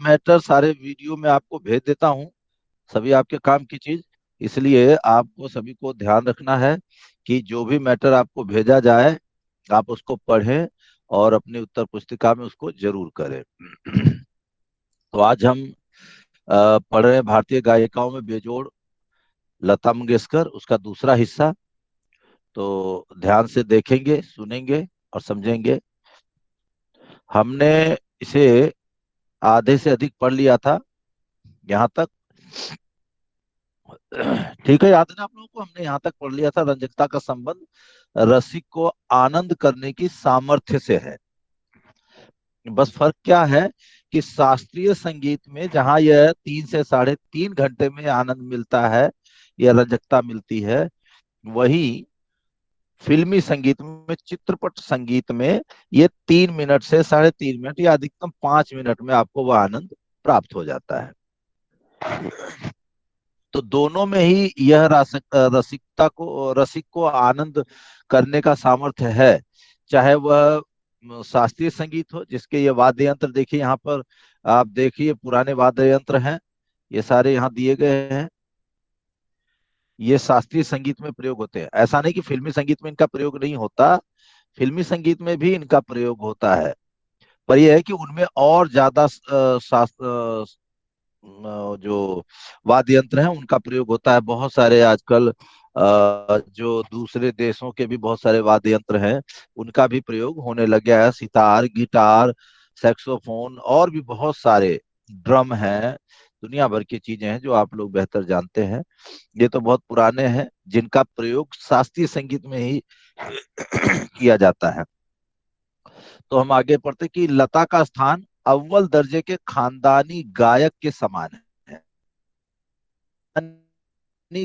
Matter सारे video में आपको भेज देता हूँ, सभी आपके काम की चीज। इसलिए आपको सभी को ध्यान रखना है कि जो भी मैटर आपको भेजा जाए आप उसको पढ़ें और अपनी उत्तर पुस्तिका में उसको जरूर करें। तो आज हम पढ़ रहे हैं भारतीय गायिकाओं में बेजोड़ लता मंगेशकर, उसका दूसरा हिस्सा। तो ध्यान से देखेंगे, सुनेंगे और समझेंगे। हमने इसे आधे से अधिक पढ़ लिया था यहाँ तक। ठीक है, याद है ना आप लोगों को, हमने यहाँ तक पढ़ लिया था रंजकता का संबंध रसिक को आनंद करने की सामर्थ्य से है। बस फर्क क्या है कि शास्त्रीय संगीत में जहां यह 3 से 3.5 घंटे में आनंद मिलता है या रंजकता मिलती है, वही फिल्मी संगीत में, चित्रपट संगीत में ये 3 मिनट से 3.5 मिनट या अधिकतम 5 मिनट में आपको वह आनंद प्राप्त हो जाता है। तो दोनों में ही यह रसिक को आनंद करने का सामर्थ्य है। चाहे वह शास्त्रीय संगीत हो, जिसके ये वाद्य यंत्र देखिए यहाँ पर, आप देखिए पुराने वाद्य यंत्र हैं, ये सारे यहाँ दिए गए हैं। ये शास्त्रीय संगीत में प्रयोग होते हैं, ऐसा नहीं कि फिल्मी संगीत में इनका प्रयोग नहीं होता, फिल्मी संगीत में भी इनका प्रयोग होता है। पर यह है कि उनमें और ज्यादा जो वाद्य यंत्र हैं उनका प्रयोग होता है। बहुत सारे आजकल जो दूसरे देशों के भी बहुत सारे वाद्य यंत्र हैं उनका भी प्रयोग होने लग गया है। सितार, गिटार, सैक्सोफोन और भी बहुत सारे, ड्रम हैं, दुनिया भर की चीजें हैं जो आप लोग बेहतर जानते हैं। ये तो बहुत पुराने हैं जिनका प्रयोग शास्त्रीय संगीत में ही किया जाता है। तो हम आगे पढ़ते कि लता का स्थान अव्वल दर्जे के खानदानी गायक के समान है। खानदानी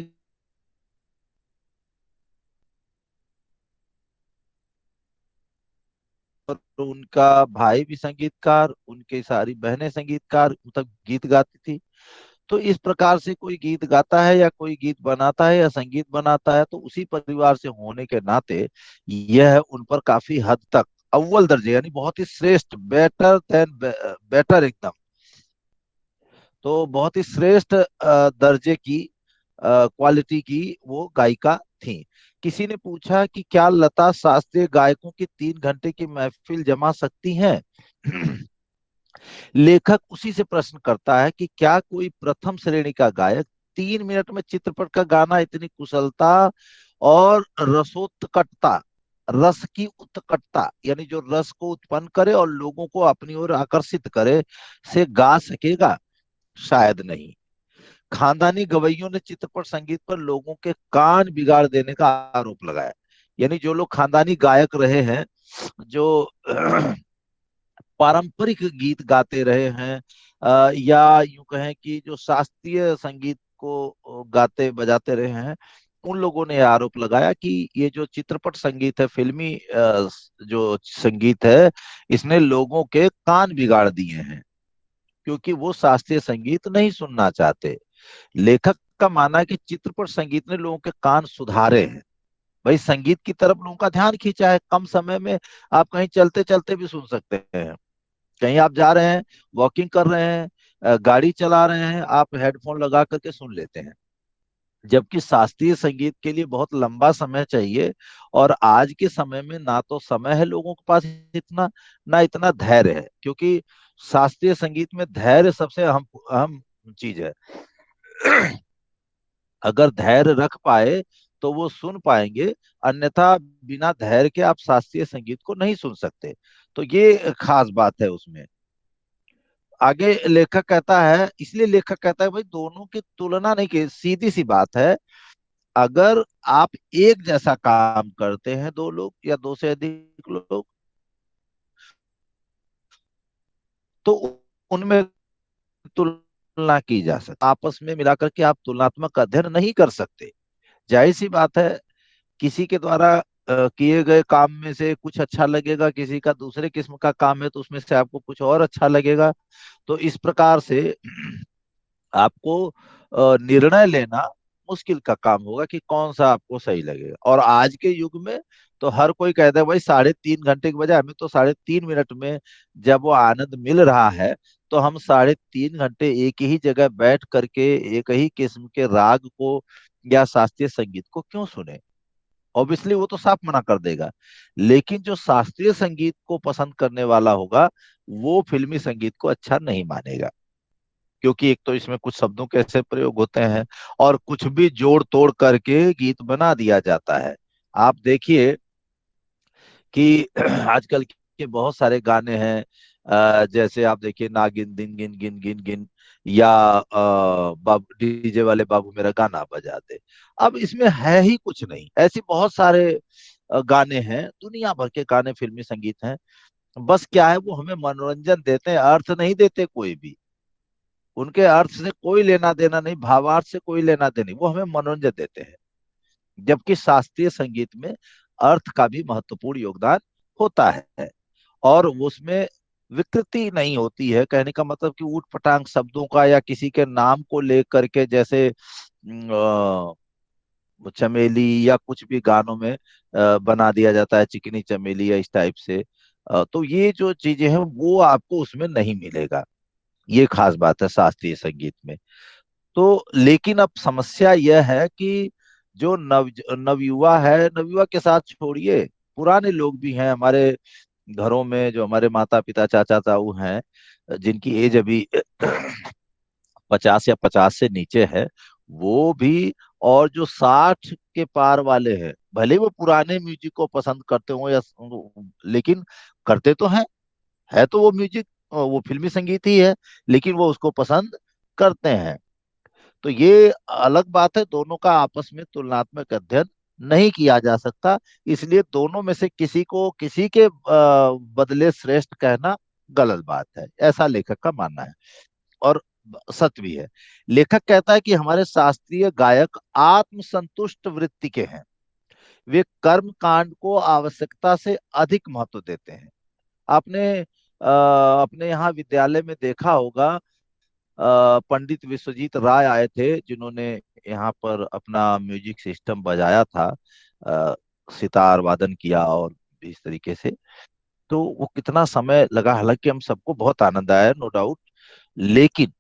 और उनका भाई भी संगीतकार, उनकी सारी बहनें संगीतकार, मतलब गीत गाती थी। तो इस प्रकार से कोई गीत गाता है या कोई गीत बनाता है या संगीत बनाता है तो उसी परिवार से होने के नाते यह उन पर काफी हद तक अव्वल दर्जे यानी बहुत ही श्रेष्ठ, बेटर देन बेटर एकदम, तो बहुत ही श्रेष्ठ दर्जे की, क्वालिटी की वो गायिका थी। किसी ने पूछा कि क्या लता शास्त्रीय गायकों की 3 घंटे की महफिल जमा सकती हैं? लेखक उसी से प्रश्न करता है कि क्या कोई प्रथम श्रेणी का गायक 3 मिनट में चित्रपट का गाना इतनी कुशलता और रसोत्कटता, रस की उत्कटता यानी जो रस को उत्पन्न करे और लोगों को अपनी ओर आकर्षित करे, से गा सकेगा? शायद नहीं। खानदानी गवैयों ने चित्रपट संगीत पर लोगों के कान बिगाड़ देने का आरोप लगाया। यानी जो लोग खानदानी गायक रहे हैं, जो पारंपरिक गीत गाते रहे हैं, या यूं कहें कि जो शास्त्रीय संगीत को गाते बजाते रहे हैं, उन लोगों ने आरोप लगाया कि ये जो चित्रपट संगीत है, फिल्मी जो संगीत है, इसने लोगों के कान बिगाड़ दिए हैं, क्योंकि वो शास्त्रीय संगीत नहीं सुनना चाहते। लेखक का मानना है कि चित्रपट संगीत ने लोगों के कान सुधारे हैं। भाई संगीत की तरफ लोगों का ध्यान खींचा है कम समय में। आप कहीं चलते चलते भी सुन सकते हैं, कहीं आप जा रहे हैं, वॉकिंग कर रहे हैं, गाड़ी चला रहे हैं, आप हेडफोन लगा करके सुन लेते हैं। जबकि शास्त्रीय संगीत के लिए बहुत लंबा समय चाहिए, और आज के समय में ना तो समय है लोगों के पास इतना, ना इतना धैर्य है, क्योंकि शास्त्रीय संगीत में धैर्य सबसे अहम अहम चीज है। अगर धैर्य रख पाए तो वो सुन पाएंगे, अन्यथा बिना धैर्य के आप शास्त्रीय संगीत को नहीं सुन सकते। तो ये खास बात है उसमें। आगे लेखक कहता है, इसलिए लेखक कहता है भाई दोनों की तुलना नहीं की, सीधी सी बात है। अगर आप एक जैसा काम करते हैं, दो लोग या दो से अधिक लोग, तो उनमें तुलना की जा सकती, आपस में मिलाकर के आप तुलनात्मक अध्ययन नहीं कर सकते। जाहिर सी बात है, किसी के द्वारा किए गए काम में से कुछ अच्छा लगेगा, किसी का दूसरे किस्म का काम है तो उसमें से आपको कुछ और अच्छा लगेगा। तो इस प्रकार से आपको निर्णय लेना मुश्किल का काम होगा कि कौन सा आपको सही लगेगा। और आज के युग में तो हर कोई कहता है भाई 3.5 घंटे के बजाय हमें तो 3.5 मिनट में जब वो आनंद मिल रहा है, तो हम 3.5 घंटे एक ही जगह बैठ करके एक ही किस्म के राग को या शास्त्रीय संगीत को क्यों सुने। ऑब्वियसली वो तो साफ मना कर देगा। लेकिन जो शास्त्रीय संगीत को पसंद करने वाला होगा, वो फिल्मी संगीत को अच्छा नहीं मानेगा। क्योंकि एक तो इसमें कुछ शब्दों के ऐसे प्रयोग होते हैं, और कुछ भी जोड़ तोड़ करके गीत बना दिया जाता है। आप देखिए कि आजकल के बहुत सारे गाने हैं, जैसे आप देखिए नागिन दिन गिन गिन गिन गिन, या बाबू डीजे वाले बाबू मेरा गाना बजा दे। अब इसमें है ही कुछ नहीं, ऐसी बहुत सारे गाने हैं, दुनिया भर के गाने फिल्मी संगीत हैं। बस क्या है, वो हमें मनोरंजन देते हैं, अर्थ नहीं देते कोई भी। उनके अर्थ से कोई लेना देना नहीं, भावार्थ से कोई लेना देना नहीं, वो हमें मनोरंजन देते हैं। जबकि शास्त्रीय संगीत में अर्थ का भी महत्वपूर्ण योगदान होता है, और उसमें विकृति नहीं होती है। कहने का मतलब कि ऊट पटांग शब्दों का या किसी के नाम को लेकर के, जैसे चमेली या कुछ भी गानों में बना दिया जाता है, चिकनी चमेली या इस टाइप से। तो ये जो चीजें हैं वो आपको उसमें नहीं मिलेगा। ये खास बात है शास्त्रीय संगीत में। तो लेकिन अब समस्या यह है कि जो नवयुवा है, नवयुवा के साथ छोड़िए, पुराने लोग भी हैं हमारे घरों में, जो हमारे माता पिता चाचा ताऊ हैं, जिनकी एज अभी 50 या 50 से नीचे है, वो भी, और जो 60 के पार वाले हैं, भले वो पुराने म्यूजिक को पसंद करते हो या, लेकिन करते तो हैं। है तो वो म्यूजिक, वो फिल्मी संगीत ही है, लेकिन वो उसको पसंद करते हैं। तो ये अलग बात है, दोनों का आपस में तुलनात्मक अध्ययन नहीं किया जा सकता। इसलिए दोनों में से किसी को किसी के बदले श्रेष्ठ कहना गलत बात है, ऐसा लेखक का मानना है। और सत्य भी है। लेखक कहता है कि हमारे शास्त्रीय गायक आत्मसंतुष्ट वृत्ति के हैं। वे कर्म कांड को आवश्यकता से अधिक महत्व देते हैं। आपने अपने यहाँ विद्यालय में देखा होगा, पंडित विश्वजीत राय आए थे, जिन्होंने यहाँ पर अपना म्यूजिक सिस्टम बजाया था, अ, सितार वादन किया और इस तरीके से। तो वो कितना समय लगा, हालांकि हम सबको बहुत आनंद आया, नो डाउट। लेकिन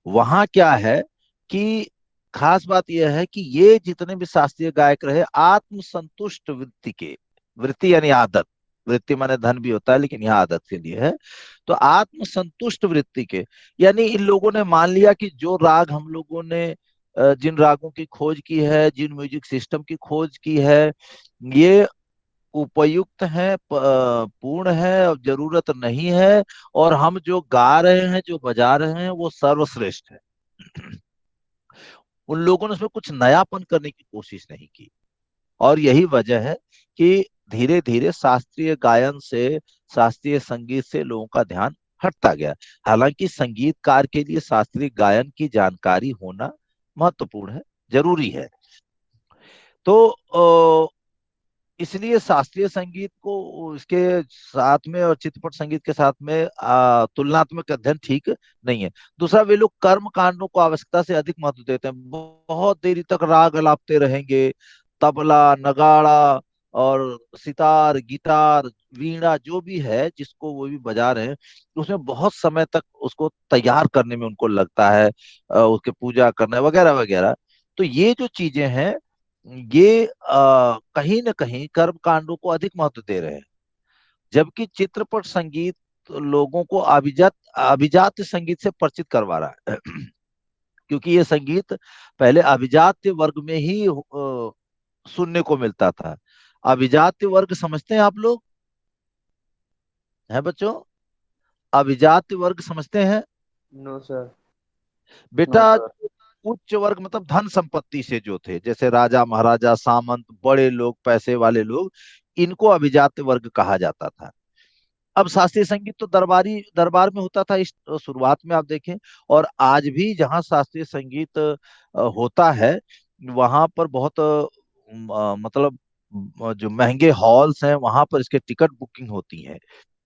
वहां क्या है कि खास बात यह है कि ये जितने भी शास्त्रीय गायक रहे, आत्मसंतुष्ट वृत्ति के, वृत्ति यानी आदत, वृत्ति माने धन भी होता है, लेकिन यहाँ आदत के लिए है। तो आत्मसंतुष्ट वृत्ति के, यानी इन लोगों ने मान लिया कि जो राग हम लोगों ने, जिन रागों की खोज की है, जिन म्यूजिक सिस्टम की खोज की है, ये उपयुक्त है, पूर्ण है और जरूरत नहीं है, और हम जो गा रहे हैं, जो बजा रहे हैं, वो सर्वश्रेष्ठ है। उन लोगों ने उसमें कुछ नयापन करने की कोशिश नहीं की। और यही वजह है कि धीरे धीरे शास्त्रीय गायन से, शास्त्रीय संगीत से लोगों का ध्यान हटता गया। हालांकि संगीतकार के लिए शास्त्रीय गायन की जानकारी होना महत्वपूर्ण है, जरूरी है। तो इसलिए शास्त्रीय संगीत को इसके साथ में और चित्रपट संगीत के साथ में तुलनात्मक अध्ययन ठीक नहीं है। दूसरा, वे लोग कर्म कांडों को आवश्यकता से अधिक महत्व देते हैं, बहुत देरी तक राग अलापते रहेंगे, तबला, नगाड़ा और सितार, गिटार, वीणा जो भी है जिसको वो भी बजा रहे हैं, उसमें बहुत समय तक उसको तैयार करने में उनको लगता है, उसके पूजा करने वगैरह वगैरह। तो ये जो चीजें हैं, ये कहीं ना कहीं कर्म कांडों को अधिक महत्व दे रहे हैं। जबकि चित्रपट संगीत लोगों को अभिजात अभिजात संगीत से परिचित करवा रहा है। क्योंकि ये संगीत पहले अभिजात वर्ग में ही सुनने को मिलता था। अभिजात वर्ग समझते हैं आप लोग, हैं बच्चों? अभिजात वर्ग समझते हैं नो सर। नो बेटा? सर। उच्च वर्ग मतलब धन संपत्ति से जो थे, जैसे राजा महाराजा, सामंत, बड़े लोग, पैसे वाले लोग, इनको अभिजात वर्ग कहा जाता था। अब शास्त्रीय संगीत तो दरबारी दरबार में होता था इस शुरुआत में, आप देखें। और आज भी जहाँ शास्त्रीय संगीत होता है, वहां पर बहुत मतलब जो महंगे हॉल्स हैं, वहां पर इसके टिकट बुकिंग होती है।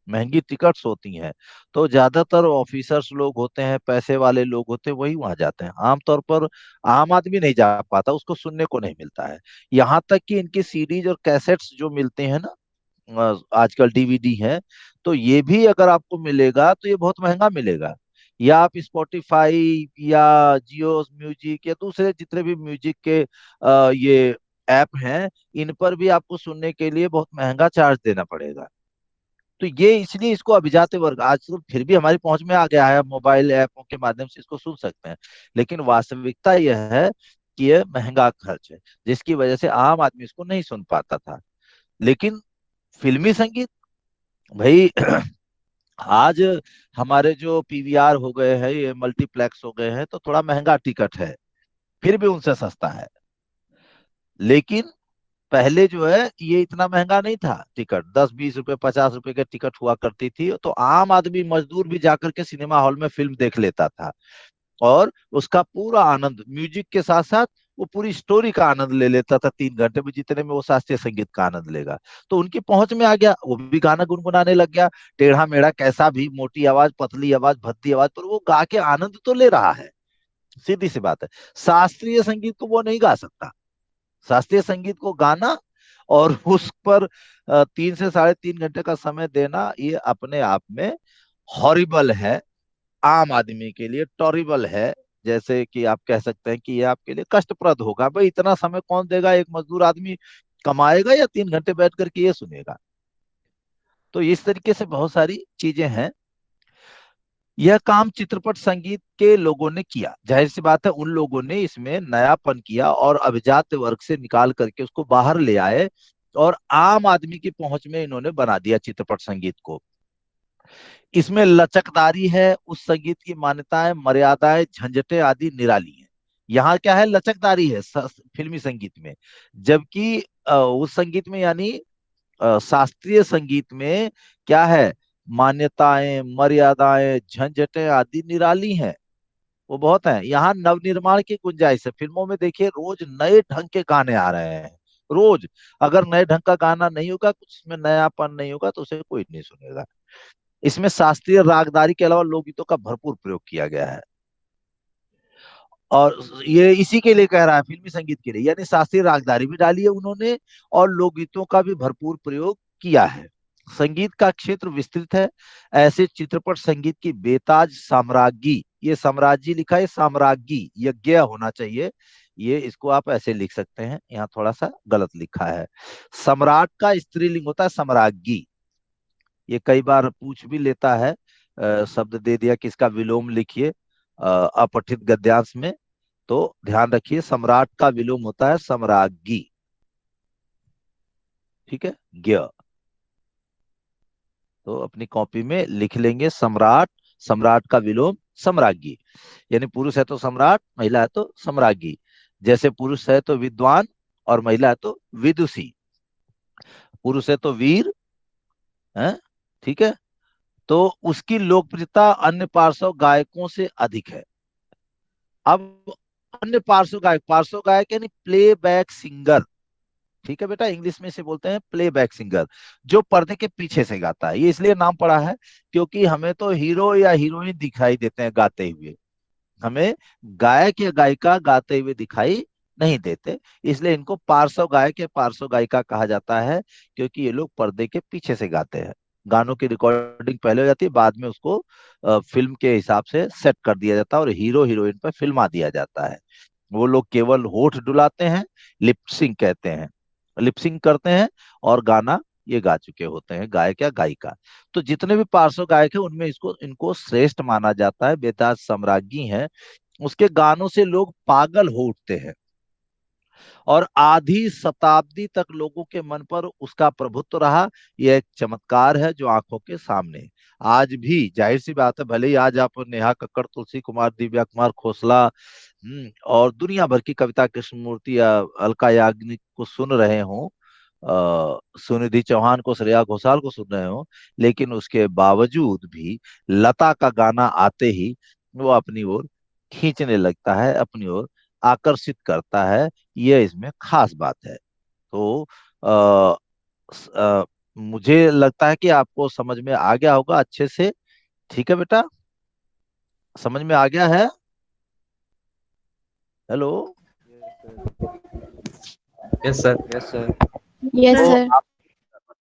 महंगी टिकट्स होती हैं। तो ज्यादातर ऑफिसर्स लोग होते हैं, पैसे वाले लोग होते हैं, वही वहां जाते हैं। आमतौर पर आम आदमी नहीं जा पाता, उसको सुनने को नहीं मिलता है। यहाँ तक कि इनकी सीडीज और कैसेट्स जो मिलते हैं ना, आजकल डीवीडी है, तो ये भी अगर आपको मिलेगा तो ये बहुत महंगा मिलेगा। या आप स्पॉटिफाई या जियो म्यूजिक या दूसरे जितने भी म्यूजिक के ये ऐप हैं, इन पर भी आपको सुनने के लिए बहुत महंगा चार्ज देना पड़ेगा। तो ये इसलिए इसको अभिजात वर्ग आज तो फिर भी हमारी पहुंच में आ गया है, मोबाइल ऐपों के माध्यम से इसको सुन सकते हैं। लेकिन वास्तविकता यह है कि यह महंगा खर्च है, जिसकी वजह से आम आदमी इसको नहीं सुन पाता था। लेकिन फिल्मी संगीत भाई आज हमारे जो पीवीआर हो गए हैं, ये मल्टीप्लेक्स हो गए हैं, तो थोड़ा महंगा टिकट है, फिर भी उनसे सस्ता है। लेकिन पहले जो है ये इतना महंगा नहीं था, टिकट 10-20 रुपए 50 रुपए के टिकट हुआ करती थी, तो आम आदमी मजदूर भी जाकर के सिनेमा हॉल में फिल्म देख लेता था। और उसका पूरा आनंद म्यूजिक के साथ साथ वो पूरी स्टोरी का आनंद ले लेता था 3 घंटे में, जितने में वो शास्त्रीय संगीत का आनंद लेगा। तो उनकी पहुंच में आ गया, वो भी गाना गुनगुनाने लग गया, टेढ़ा मेढ़ा कैसा भी, मोटी आवाज पतली आवाज भद्दी आवाज, पर वो गा के आनंद तो ले रहा है। सीधी सी बात है। शास्त्रीय संगीत को वो नहीं गा सकता। शास्त्रीय संगीत को गाना और उस पर 3 से 3.5 घंटे का समय देना, ये अपने आप में हॉरिबल है। आम आदमी के लिए टॉरिबल है। जैसे कि आप कह सकते हैं कि ये आपके लिए कष्टप्रद होगा, भाई इतना समय कौन देगा, एक मजदूर आदमी कमाएगा या 3 घंटे बैठ करके ये सुनेगा। तो इस तरीके से बहुत सारी चीजें हैं। यह काम चित्रपट संगीत के लोगों ने किया, जाहिर सी बात है उन लोगों ने इसमें नयापन किया और अभिजात वर्ग से निकाल करके उसको बाहर ले आए, और आम आदमी की पहुंच में इन्होंने बना दिया चित्रपट संगीत को। इसमें लचकदारी है, उस संगीत की मान्यताएं, मर्यादाएं, झंझटें आदि निराली हैं। यहाँ क्या है, लचकदारी है फिल्मी संगीत में। जबकि उस संगीत में यानी शास्त्रीय संगीत में क्या है, मान्यताएं, मर्यादाएं, झंझटें आदि निराली हैं, वो बहुत है। यहाँ नवनिर्माण की गुंजाइश है। फिल्मों में देखिए रोज नए ढंग के गाने आ रहे हैं, रोज। अगर नए ढंग का गाना नहीं होगा, कुछ उसमें नयापन नहीं होगा, तो उसे कोई नहीं सुनेगा। इसमें शास्त्रीय रागदारी के अलावा लोकगीतों का भरपूर प्रयोग किया गया है। और ये इसी के लिए कह रहा है, फिल्मी संगीत के लिए, यानी शास्त्रीय रागदारी भी डाली है उन्होंने और लोकगीतों का भी भरपूर प्रयोग किया है। संगीत का क्षेत्र विस्तृत है। ऐसे चित्रपट संगीत की बेताज साम्राज्ञी, ये साम्राज्य लिखा है, साम्राज्ञी यज्ञ होना चाहिए, ये इसको आप ऐसे लिख सकते हैं, यहाँ थोड़ा सा गलत लिखा है। सम्राट का स्त्रीलिंग होता है सम्राज्ञी। ये कई बार पूछ भी लेता है, शब्द दे दिया कि इसका विलोम लिखिए अपठित गद्यांश में। तो ध्यान रखिए, सम्राट का विलोम होता है सम्राज्ञी। ठीक है, ज्ञ। तो अपनी कॉपी में लिख लेंगे सम्राट, सम्राट का विलोम सम्राज्ञी। यानी पुरुष है तो सम्राट, महिला है तो सम्राज्ञी। जैसे पुरुष है तो विद्वान और महिला है तो विदुषी। पुरुष है तो वीर है, ठीक है। तो उसकी लोकप्रियता अन्य पार्श्व गायकों से अधिक है। अब अन्य पार्श्व गायक यानी प्लेबैक सिंगर, ठीक है बेटा, इंग्लिश में से बोलते हैं प्लेबैक सिंगर, जो पर्दे के पीछे से गाता है। ये इसलिए नाम पड़ा है क्योंकि हमें तो हीरो या हीरोइन दिखाई देते हैं गाते हुए, हमें गायक या गायिका गाते हुए दिखाई नहीं देते। इसलिए इनको पार्श्व गायक या पार्श्व गायिका कहा जाता है, क्योंकि ये लोग पर्दे के पीछे से गाते हैं। गानों की रिकॉर्डिंग पहले हो जाती है, बाद में उसको फिल्म के हिसाब से सेट कर दिया जाता है और हीरो हीरोइन पर फिल्मा दिया जाता है। वो लोग केवल होठ डुलाते हैं, लिपसिंग कहते हैं, लिपसिंग करते हैं, और गाना ये गा चुके होते हैं, गायक या गायिका। तो जितने भी पार्श्व गायक हैं उनमें इसको इनको श्रेष्ठ माना जाता है, बेताज सम्राज्ञी है। उसके गानों से लोग पागल हो उठते हैं और आधी शताब्दी तक लोगों के मन पर उसका प्रभुत्व रहा। यह एक चमत्कार है जो आंखों के सामने है। आज भी जाहिर सी बात है, भले ही आज आप नेहा कक्कड़, तुलसी कुमार, दिव्या कुमार खोसला और दुनिया भर की कविता कृष्णमूर्ति या अलका याग्निक को सुन रहे हो, सुनिधि चौहान को, श्रेया घोषाल को सुन रहे हो, लेकिन उसके बावजूद भी लता का गाना आते ही वो अपनी ओर खींचने लगता है, अपनी ओर आकर्षित करता है। यह इसमें खास बात है। तो मुझे लगता है कि आपको समझ में आ गया होगा अच्छे से। ठीक है बेटा, समझ में आ गया है? Hello. Yes sir. Yes sir. Yes sir. Yes तो सर। आप,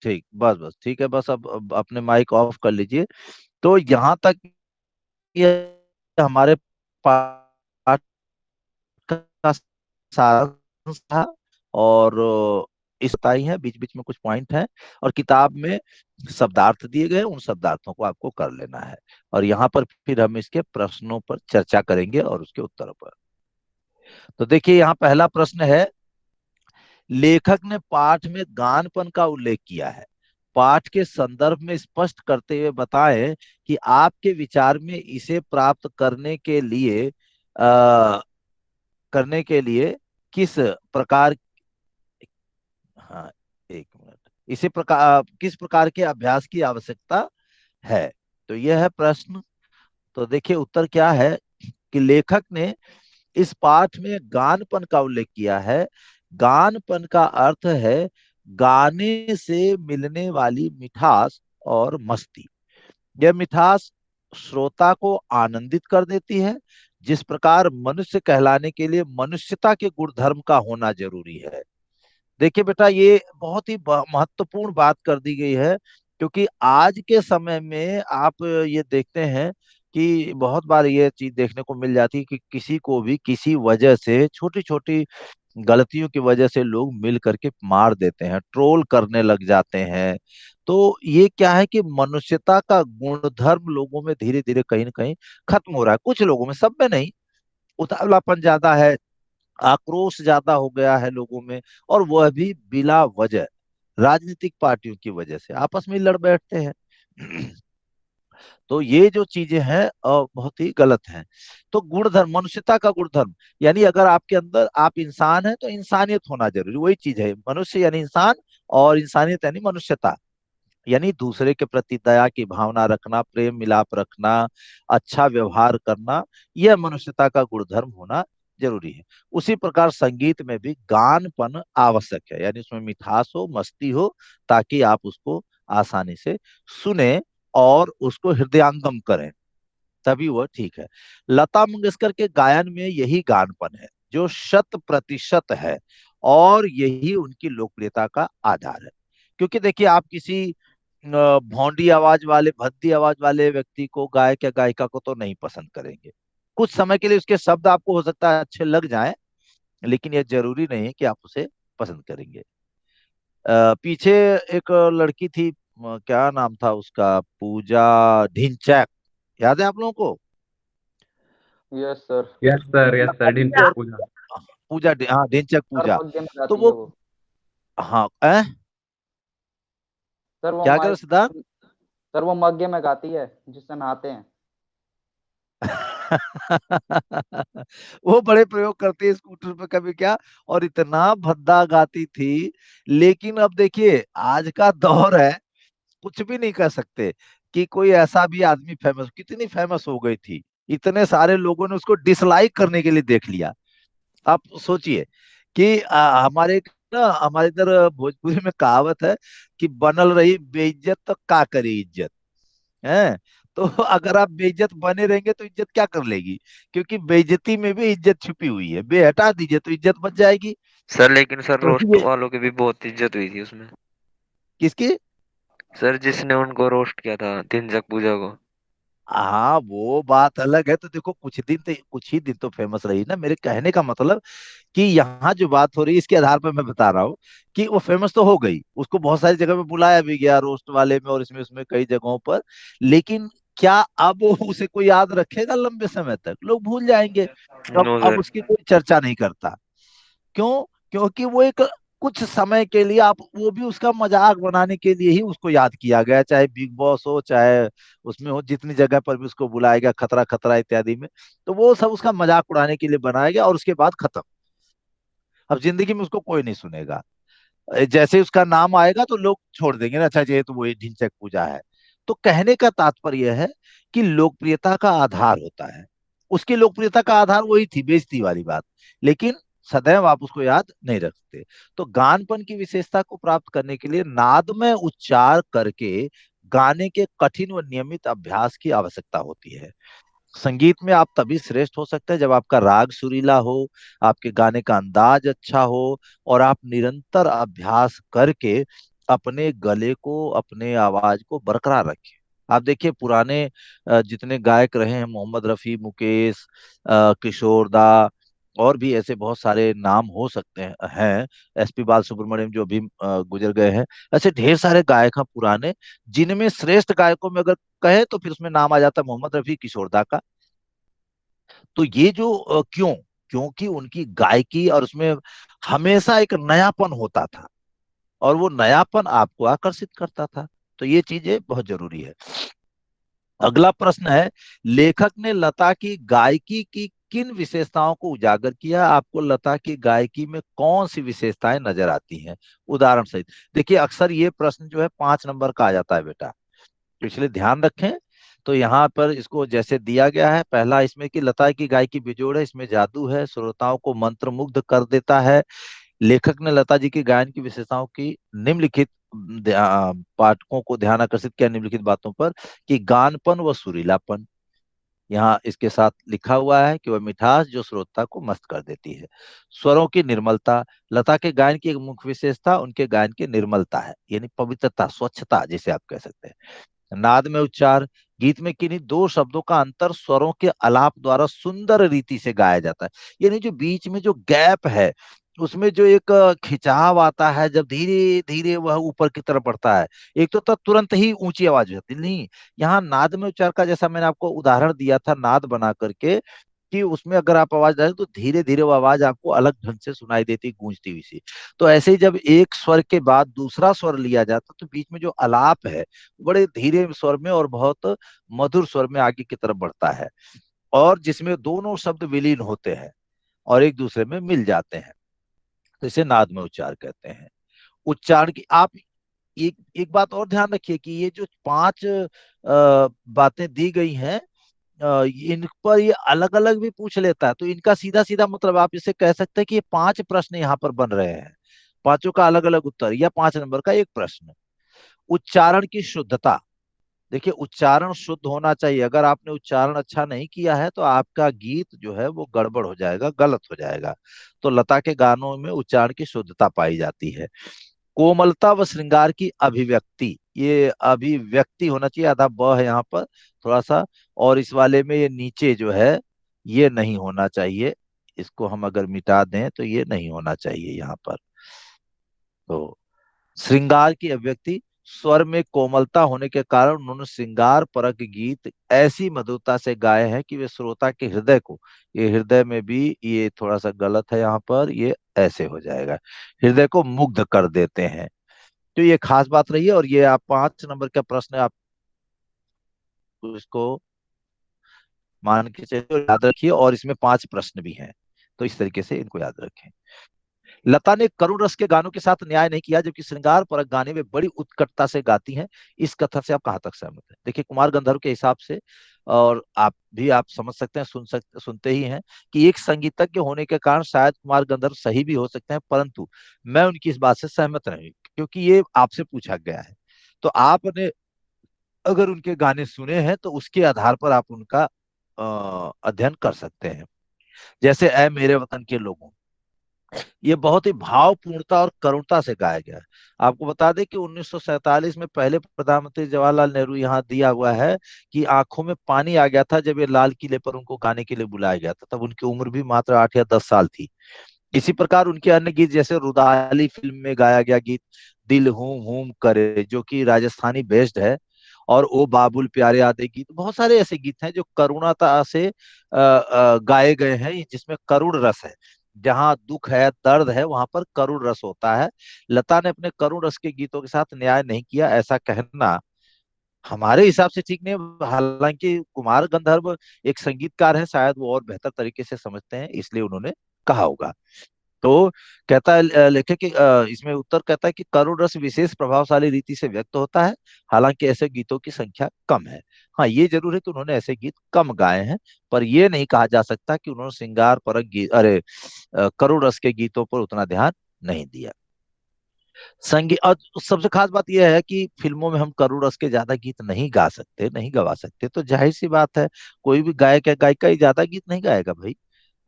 ठीक, बस बस ठीक है, बस अब अपने माइक ऑफ कर लीजिए। तो यहाँ तक ये हमारे पाठ का सारांश था। और इस ताई है, बीच बीच में कुछ पॉइंट हैं, और किताब में शब्दार्थ दिए गए हैं, उन शब्दार्थों को आपको कर लेना है। और यहाँ पर फिर हम इसके प्रश्नों पर चर्चा करेंगे और उसके उत्तरों पर। तो देखिए, यहाँ पहला प्रश्न है, लेखक ने पाठ में गानपन का उल्लेख किया है। पाठ के संदर्भ में स्पष्ट करते हुए बताएं कि आपके विचार में इसे प्राप्त करने के लिए किस प्रकार, हाँ, एक मिनट, इसी प्रकार किस प्रकार के अभ्यास की आवश्यकता है। तो यह है प्रश्न। तो देखिए उत्तर क्या है कि लेखक ने इस पाठ में गानपन का उल्लेख किया है। गानपन का अर्थ है गाने से मिलने वाली मिठास और मस्ती। यह मिठास श्रोता को आनंदित कर देती है। जिस प्रकार मनुष्य कहलाने के लिए मनुष्यता के गुणधर्म का होना जरूरी है। देखिए बेटा, ये बहुत ही महत्वपूर्ण बात कर दी गई है, क्योंकि आज के समय में आप ये देखते हैं कि बहुत बार ये चीज देखने को मिल जाती है कि किसी को भी किसी वजह से, छोटी छोटी गलतियों की वजह से लोग मिल करके मार देते हैं, ट्रोल करने लग जाते हैं। तो ये क्या है कि मनुष्यता का गुणधर्म लोगों में धीरे धीरे कहीं ना कहीं खत्म हो रहा है। कुछ लोगों में, सब में नहीं। उतावलापन ज्यादा है, आक्रोश ज्यादा हो गया है लोगों में, और वह भी बिला वजह, राजनीतिक पार्टियों की वजह से आपस में लड़ बैठते हैं। तो ये जो चीजें हैं बहुत ही गलत हैं। तो गुणधर्म, मनुष्यता का गुणधर्म, यानी अगर आपके अंदर आप इंसान हैं तो इंसानियत होना जरूरी, वही चीज है मनुष्य यानी इंसान, और इंसानियत यानी मनुष्यता, यानी दूसरे के प्रति दया की भावना रखना, प्रेम मिलाप रखना, अच्छा व्यवहार करना, यह मनुष्यता का गुणधर्म होना जरूरी है। उसी प्रकार संगीत में भी गानपन आवश्यक है, यानी उसमें मिठास हो, मस्ती हो, ताकि आप उसको आसानी से सुने और उसको हृदयंगम करें, तभी वह ठीक है। लता मंगेशकर के गायन में यही गानपन है जो 100% है, और यही उनकी लोकप्रियता का आधार है। क्योंकि देखिए, आप किसी भौंडी आवाज वाले, भद्दी आवाज वाले व्यक्ति को, गायक या गायिका को तो नहीं पसंद करेंगे। कुछ समय के लिए उसके शब्द आपको हो सकता है अच्छे लग जाएं, लेकिन यह जरूरी नहीं है कि आप उसे पसंद करेंगे। पीछे एक लड़की थी, क्या नाम था उसका, पूजा ढिंचैक, याद है आप लोगों को? Yes sir. Yes sir. Yes sir, Dhinchak Pooja. हाँ, ढिंचैक सर पूजा। मग्गे में तो गाती है वो, वो। हाँ, सर वो क्या कह रहे हो माइक। सिद्धार्थ? सर वो मग्गे में गाती है जिससे नहाते हैं। वो बड़े प्रयोग करती है स्कूटर पे कभी क्या, और इतना भद्दा गाती थी। लेकिन अब देखिए, आज का दौर है, कुछ भी नहीं कर सकते कि कोई ऐसा भी आदमी फेमस, कितनी फेमस हो गई थी, इतने सारे लोगों ने उसको डिसलाइक करने के लिए देख लिया। आप सोचिए कि हमारे इधर भोजपुरी में कहावत है कि बनल रही बेइज्जत तो का करी इज्जत, है। तो अगर आप बेइज्जत बने रहेंगे तो इज्जत क्या कर लेगी? क्योंकि बेइज्जती में भी इज्जत छुपी हुई है, बे हटा दीजिए तो इज्जत बच जाएगी। सर लेकिन सर तो रोस्ट ये वालों की भी बहुत इज्जत हुई थी उसमें। किसकी? सर जिसने उनको रोस्ट किया था ढिंचैक पूजा को। हाँ, वो बात अलग है। तो देखो, कुछ ही दिन तो फेमस रही ना, मेरे कहने का मतलब कि यहाँ जो बात हो रही है इसके आधार पर मैं बता रहा हूँ कि वो फेमस तो हो गई, उसको बहुत सारी जगह पे बुलाया भी गया, रोस्ट वाले में और इसमें उसमें कई जगहों पर। लेकिन क्या अब उसे कोई याद रखेगा? लंबे समय तक लोग भूल जाएंगे। नो अब सर। उसकी कोई चर्चा नहीं करता। क्यों? क्योंकि वो एक कुछ समय के लिए, आप वो भी उसका मजाक बनाने के लिए ही उसको याद किया गया, चाहे बिग बॉस हो, चाहे उसमें हो, जितनी जगह पर भी उसको बुलाया गया, खतरा खतरा इत्यादि में, तो वो सब उसका मजाक उड़ाने के लिए बनाया गया, और उसके बाद खत्म। अब जिंदगी में उसको कोई नहीं सुनेगा। जैसे ही उसका नाम आएगा तो लोग छोड़ देंगे ना, अच्छा ये तो वो ढिंचैक पूजा है। तो कहने का तात्पर्य यह है कि लोकप्रियता का आधार होता है। उसकी लोकप्रियता का आधार वही थी, बेइज्जती वाली बात। लेकिन सदैव आप उसको याद नहीं रखते। तो गानपन की विशेषता को प्राप्त करने के लिए नादमय उच्चार करके गाने के कठिन व नियमित अभ्यास की आवश्यकता होती है। संगीत में आप तभी श्रेष्ठ हो सकते हैं जब आपका राग सुरीला हो, आपके गाने का अंदाज अच्छा हो, और आप निरंतर अभ्यास करके अपने गले को, अपने आवाज को बरकरार रखें। आप देखिए पुराने जितने गायक रहे हैं, मोहम्मद रफी, मुकेश, किशोर दा, और भी ऐसे बहुत सारे नाम हो सकते हैं, एसपी बाल सुब्रमण्यम जो अभी गुजर गए हैं, ऐसे ढेर सारे गायक हैं पुराने, जिनमें श्रेष्ठ गायकों में अगर कहे तो फिर उसमें नाम आ जाता है मोहम्मद रफी, किशोर दा का। तो ये जो क्यों, क्योंकि उनकी गायकी और उसमें हमेशा एक नयापन होता था, और वो नयापन आपको आकर्षित करता था। तो ये चीजें बहुत जरूरी है। अगला प्रश्न है, लेखक ने लता की गायकी की किन विशेषताओं को उजागर किया? आपको लता की गायकी में कौन सी विशेषताएं नजर आती हैं, उदाहरण सहित? देखिए अक्सर ये प्रश्न जो है 5 नंबर का आ जाता है बेटा, तो इसलिए ध्यान रखें। तो यहाँ पर इसको जैसे दिया गया है, पहला इसमें कि लता की गायकी बेजोड़ है, इसमें जादू है, श्रोताओं को मंत्रमुग्ध कर देता है। लेखक ने लता जी की गायन की विशेषताओं की निम्नलिखित पाठकों को ध्यान आकर्षित किया निम्नलिखित बातों पर, कि गानपन व सुरीलापन, यहाँ इसके साथ लिखा हुआ है कि वह मिठास जो श्रोता को मस्त कर देती है। स्वरों की निर्मलता, लता के गायन की एक मुख्य विशेषता उनके गायन की निर्मलता है, यानी पवित्रता, स्वच्छता जिसे आप कह सकते हैं। नाद में उच्चार, गीत में किन्हीं दो शब्दों का अंतर स्वरों के आलाप द्वारा सुंदर रीति से गाया जाता है, यानी जो बीच में जो गैप है, उसमें जो एक खिंचाव आता है, जब धीरे धीरे वह ऊपर की तरफ बढ़ता है, एक तो तब तुरंत ही ऊंची आवाज हो जाती है। नहीं, यहाँ नाद में उच्चार का जैसा मैंने आपको उदाहरण दिया था नाद बना करके, कि उसमें अगर आप आवाज डालें तो धीरे धीरे वो आवाज आपको अलग ढंग से सुनाई देती, गूंजती हुई सी। तो ऐसे ही जब एक स्वर के बाद दूसरा स्वर लिया जाता तो बीच में जो आलाप है बड़े धीरे स्वर में और बहुत मधुर स्वर में आगे की तरफ बढ़ता है, और जिसमें दोनों शब्द विलीन होते हैं और एक दूसरे में मिल जाते हैं, तो इसे नाद में उच्चार कहते हैं। उच्चारण की आप एक एक बात और ध्यान रखिए कि ये जो 5 बातें दी गई हैं, इन पर ये अलग अलग भी पूछ लेता है, तो इनका सीधा सीधा मतलब आप इसे कह सकते हैं कि ये 5 प्रश्न यहाँ पर बन रहे हैं, पांचों का अलग अलग उत्तर, या 5 नंबर का एक प्रश्न। उच्चारण की शुद्धता, देखिए उच्चारण शुद्ध होना चाहिए, अगर आपने उच्चारण अच्छा नहीं किया है तो आपका गीत जो है वो गड़बड़ हो जाएगा, गलत हो जाएगा। तो लता के गानों में उच्चारण की शुद्धता पाई जाती है। कोमलता व श्रृंगार की अभिव्यक्ति, ये अभिव्यक्ति होना चाहिए, आधा ब है यहाँ पर थोड़ा सा, और इस वाले में ये नीचे जो है ये नहीं होना चाहिए, इसको हम अगर मिटा दें तो ये नहीं होना चाहिए यहाँ पर। तो श्रृंगार की अभिव्यक्ति, स्वर में कोमलता होने के कारण उन्होंने श्रृंगार परक गीत ऐसी मधुरता से गाए हैं कि वे श्रोता के हृदय को, ये हृदय में भी ये थोड़ा सा गलत है यहाँ पर, ये ऐसे हो जाएगा, हृदय को मुग्ध कर देते हैं। तो ये खास बात रही है, और ये आप 5 नंबर का प्रश्न है, आप इसको मान के चलिए और याद रखिए, और इसमें 5 प्रश्न भी हैं, तो इस तरीके से इनको याद रखें। लता ने करुण रस के गानों के साथ न्याय नहीं किया, जबकि श्रृंगार परक गाने में बड़ी उत्कटता से गाती हैं। इस कथन से आप कहाँ तक सहमत हैं? देखिए कुमार गंधर्व के हिसाब से, और आप समझ सकते हैं, सुनते ही हैं, कि एक संगीतज्ञ होने के कारण शायद कुमार गंधर्व सही भी हो सकते हैं, परंतु मैं उनकी इस बात से सहमत नहीं, क्योंकि ये आपसे पूछा गया है। तो आपने अगर उनके गाने सुने हैं तो उसके आधार पर आप उनका अध्ययन कर सकते हैं। जैसे ऐ मेरे वतन के लोगों, ये बहुत ही भावपूर्णता और करुणता से गाया गया है। आपको बता दें कि 1947 में पहले प्रधानमंत्री जवाहरलाल नेहरू यहाँ दिया हुआ है कि आंखों में पानी आ गया था जब ये लाल किले पर उनको गाने के लिए बुलाया गया था, तब उनकी उम्र भी मात्र 8 या 10 साल थी। इसी प्रकार उनके अन्य गीत, जैसे रुदाली फिल्म में गाया गया गीत दिल हूम करे, जो कि राजस्थानी बेस्ड है, और ओ बाबुल प्यारे आदि गीत, बहुत सारे ऐसे गीत हैं जो करुणता से गाए गए हैं, जिसमें करुण रस है, जहाँ दुख है, दर्द है, वहां पर करुण रस होता है। लता ने अपने करुण रस के गीतों के साथ न्याय नहीं किया, ऐसा कहना हमारे हिसाब से ठीक नहीं। हालांकि कुमार गंधर्व एक संगीतकार है, शायद वो और बेहतर तरीके से समझते हैं, इसलिए उन्होंने कहा होगा। तो कहता है लेखक कि इसमें उत्तर कहता है कि करुण रस विशेष प्रभावशाली रीति से व्यक्त होता है, हालांकि ऐसे गीतों की संख्या कम है। हाँ, ये जरूर है कि उन्होंने ऐसे गीत कम गाए हैं, पर ये नहीं कहा जा सकता कि उन्होंने श्रृंगार परक गीत, अरे करुण रस के गीतों पर उतना ध्यान नहीं दिया। संगीत, और सबसे खास बात यह है कि फिल्मों में हम करुण रस के ज्यादा गीत नहीं गा सकते, नहीं गवा सकते, तो जाहिर सी बात है कोई भी गायक या गायिका ही ज्यादा गीत नहीं गाएगा भाई।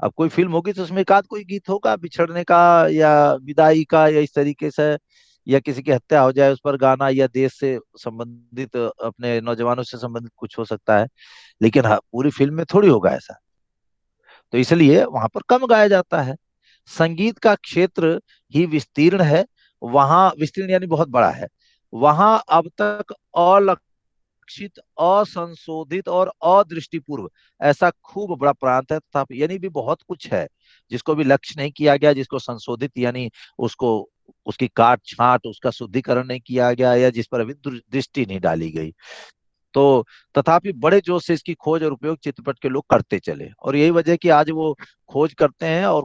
अब कोई फिल्म होगी तो उसमें एक आध कोई गीत होगा बिछड़ने का, या विदाई का, या इस तरीके से, या किसी की हत्या हो जाए उस पर गाना, या देश से संबंधित, अपने नौजवानों से संबंधित कुछ हो सकता है। लेकिन हाँ, पूरी फिल्म में थोड़ी होगा ऐसा, तो इसलिए वहां पर कम गाया जाता है। संगीत का क्षेत्र ही विस्तीर्ण है, वहां विस्तीर्ण यानी बहुत बड़ा है। वहां अब तक अलक्षित, असंशोधित और अदृष्टिपूर्व, ऐसा खूब बड़ा प्रांत है, तथा यानी भी बहुत कुछ है जिसको भी लक्ष्य नहीं किया गया, जिसको संशोधित यानी उसको, उसकी काट छांट, उसका शुद्धिकरण नहीं किया गया, या जिस पर अभी दृष्टि नहीं डाली गई। तो तथापि बड़े जोश से इसकी खोज और उपयोग चित्रपट के लोग करते चले, और यही वजह है कि आज वो खोज करते हैं, और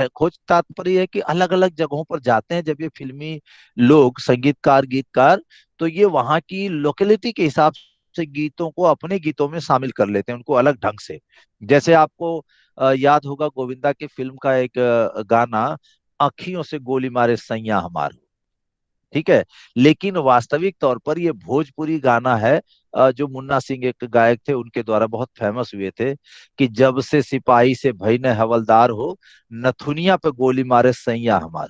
खोज तात्पर्य है कि अलग अलग जगहों पर जाते हैं जब ये फिल्मी लोग, संगीतकार, गीतकार, तो ये वहां की लोकेलिटी के हिसाब से गीतों को अपने गीतों में शामिल कर लेते हैं, उनको अलग ढंग से। जैसे आपको याद होगा गोविंदा की फिल्म का एक गाना, अखियों से गोली मारे सैया हमार, ठीक है, लेकिन वास्तविक तौर पर ये भोजपुरी गाना है, जो मुन्ना सिंह एक गायक थे उनके द्वारा बहुत फेमस हुए थे, कि जब से सिपाही से भई न हवलदार हो, नथुनिया पे गोली मारे सैया हमार।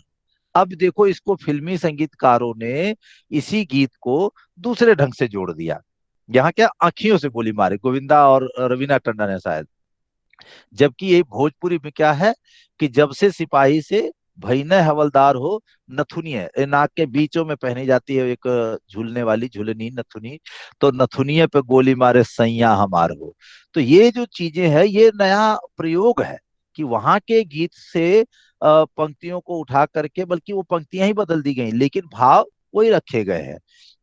अब देखो, इसको फिल्मी संगीतकारों ने इसी गीत को दूसरे ढंग से जोड़ दिया। यहाँ क्या, आंखियों से गोली मारे, गोविंदा और रवीना टंडन है शायद, जबकि ये भोजपुरी में क्या है, कि जब से सिपाही से भईने हवलदार हो, नथुनिया, ये नाक के बीचों में पहनी जाती है एक झूलने वाली झुलनी, नथुनी, तो नथुनिया पे गोली मारे सैया हमार हो। तो ये जो चीजें हैं, ये नया प्रयोग है, कि वहां के गीत से पंक्तियों को उठा करके, बल्कि वो पंक्तियां ही बदल दी गई लेकिन भाव वही रखे गए हैं,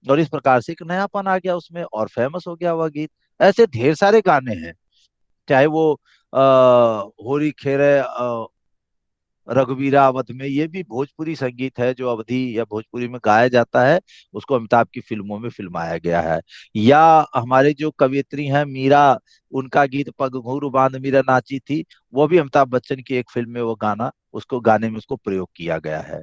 और इस प्रकार से एक नयापन आ गया उसमें, और फेमस हो गया वह गीत। ऐसे ढेर सारे गाने हैं, चाहे वो होरी खेरे, रघुवीरा अवध में, ये भी भोजपुरी संगीत है जो अवधी या भोजपुरी में गाया जाता है, उसको अमिताभ की फिल्मों में फिल्माया गया है। या हमारे जो कवियत्री हैं मीरा, उनका गीत पग घुंघरू बांध मीरा नाची थी, वो भी अमिताभ बच्चन की एक फिल्म में वो गाना, उसको गाने में उसको प्रयोग किया गया है।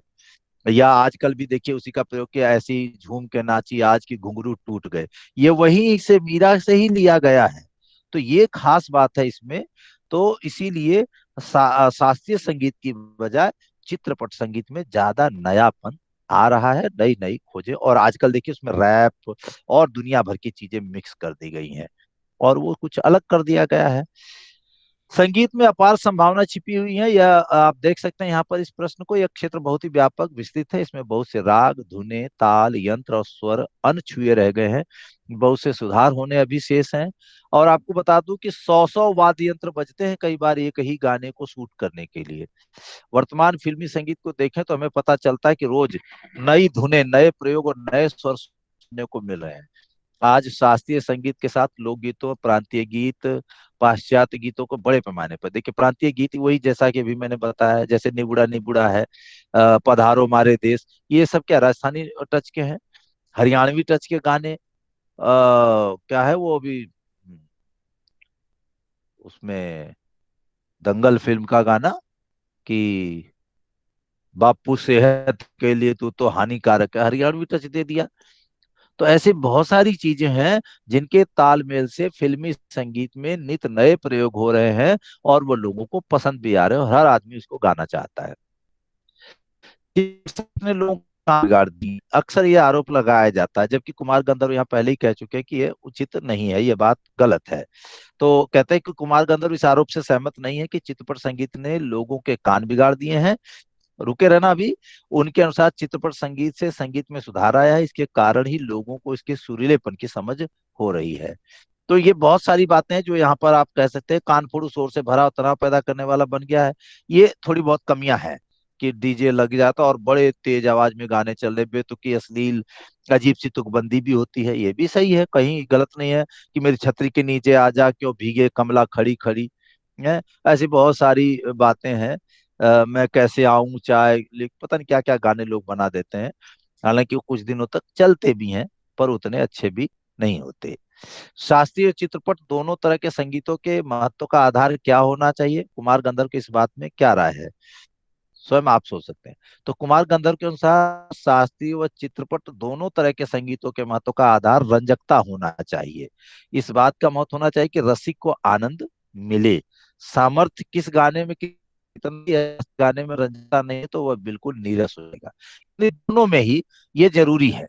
या आजकल भी देखिए उसी का प्रयोग किया, ऐसी झूम के नाची आज की घुंघरू टूट गए, ये वही से मीरा से ही लिया गया है। तो ये खास बात है इसमें। तो इसीलिए शास्त्रीय संगीत की बजाय चित्रपट संगीत में ज्यादा नयापन आ रहा है, नई नई खोजें, और आजकल देखिए उसमें रैप और दुनिया भर की चीजें मिक्स कर दी गई हैं, और वो कुछ अलग कर दिया गया है। संगीत में अपार संभावना छिपी हुई है, यह आप देख सकते हैं यहाँ पर इस प्रश्न को। यह क्षेत्र बहुत ही व्यापक विस्तृत है, इसमें बहुत से राग, धुनें, ताल, यंत्र और स्वर अनछुए रह गए हैं, बहुत से सुधार होने अभी शेष हैं। और आपको बता दूं कि सौ सौ वाद्य यंत्र बजते हैं कई बार एक ही गाने को शूट करने के लिए। वर्तमान फिल्मी संगीत को देखें तो हमें पता चलता है कि रोज नई धुनें, नए प्रयोग और नए स्वर सुनने को मिल रहे हैं। आज शास्त्रीय संगीत के साथ लोकगीतों, प्रांतीय गीत, पाश्चात्य गीतों को बड़े पैमाने पर देखिए। प्रांतीय गीत वही, जैसा कि अभी मैंने बताया, जैसे निबुड़ा निबुड़ा है, पधारो मारे देश, ये सब क्या राजस्थानी टच के हैं। हरियाणवी टच के गाने, क्या है वो अभी, उसमें दंगल फिल्म का गाना, कि बापू सेहत के लिए तू तो हानिकारक है, हरियाणवी टच दे दिया। तो ऐसी बहुत सारी चीजें हैं जिनके तालमेल से फिल्मी संगीत में नित नए प्रयोग हो रहे हैं, और वो लोगों को पसंद भी आ रहे हैं, और हर आदमी उसको गाना चाहता है। ने लोगों को काम बिगाड़ दी, अक्सर ये आरोप लगाया जाता है, जबकि कुमार गंधर्व यहाँ पहले ही कह चुके हैं कि ये उचित नहीं है, ये बात गलत है। तो कहते हैं कि कुमार गंधर्व इस आरोप से सहमत नहीं है कि चित्रपट संगीत ने लोगों के कान बिगाड़ दिए हैं। रुके रहना अभी। उनके अनुसार चित्रपट संगीत से संगीत में सुधार आया है, इसके कारण ही लोगों को इसके सुरीलेपन की समझ हो रही है। तो ये बहुत सारी बातें हैं जो यहाँ पर आप कह सकते हैं कान फोड़ू शोर से भरा और तनाव पैदा करने वाला बन गया है। ये थोड़ी बहुत कमियां हैं, कि डीजे लग जाता और बड़े तेज आवाज में गाने चल रहे, बेतुकी अश्लील अजीब सी तुकबंदी भी होती है, ये भी सही है, कहीं गलत नहीं है। कि मेरी छतरी के नीचे आ जा, क्यों भीगे कमला खड़ी खड़ी है, ऐसी बहुत सारी बातें हैं। मैं कैसे आऊं चाय, पता नहीं क्या क्या गाने लोग बना देते हैं, हालांकि वो कुछ दिनों तक चलते भी हैं, पर उतने अच्छे भी नहीं होते। शास्त्रीय चित्रपट दोनों तरह के संगीतों के महत्व का आधार क्या होना चाहिए? कुमार गंधर्व की इस बात में क्या राय है? स्वयं आप सोच सकते हैं। तो कुमार गंधर्व के अनुसार शास्त्रीय व चित्रपट दोनों तरह के संगीतों के महत्व का आधार रंजकता होना चाहिए। इस बात का महत्व होना चाहिए कि रसिक को आनंद मिले। सामर्थ्य किस गाने में कितनी है, इस गाने में रंजकता नहीं है तो वह बिल्कुल नीरस हो जाएगा। दोनों में ही ये जरूरी है।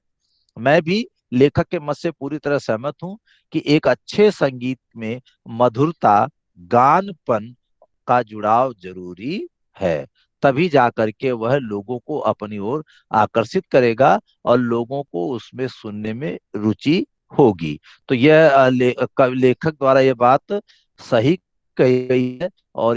मैं भी लेखक के मत से पूरी तरह सहमत हूं कि एक अच्छे संगीत में मधुरता, गानपन का जुड़ाव जरूरी है। तभी जाकर के वह लोगों को अपनी ओर आकर्षित करेगा और लोगों को उसमें सुनने में रुचि होगी। तो यह लेखक द्वारा यह बात सही कही गई है। और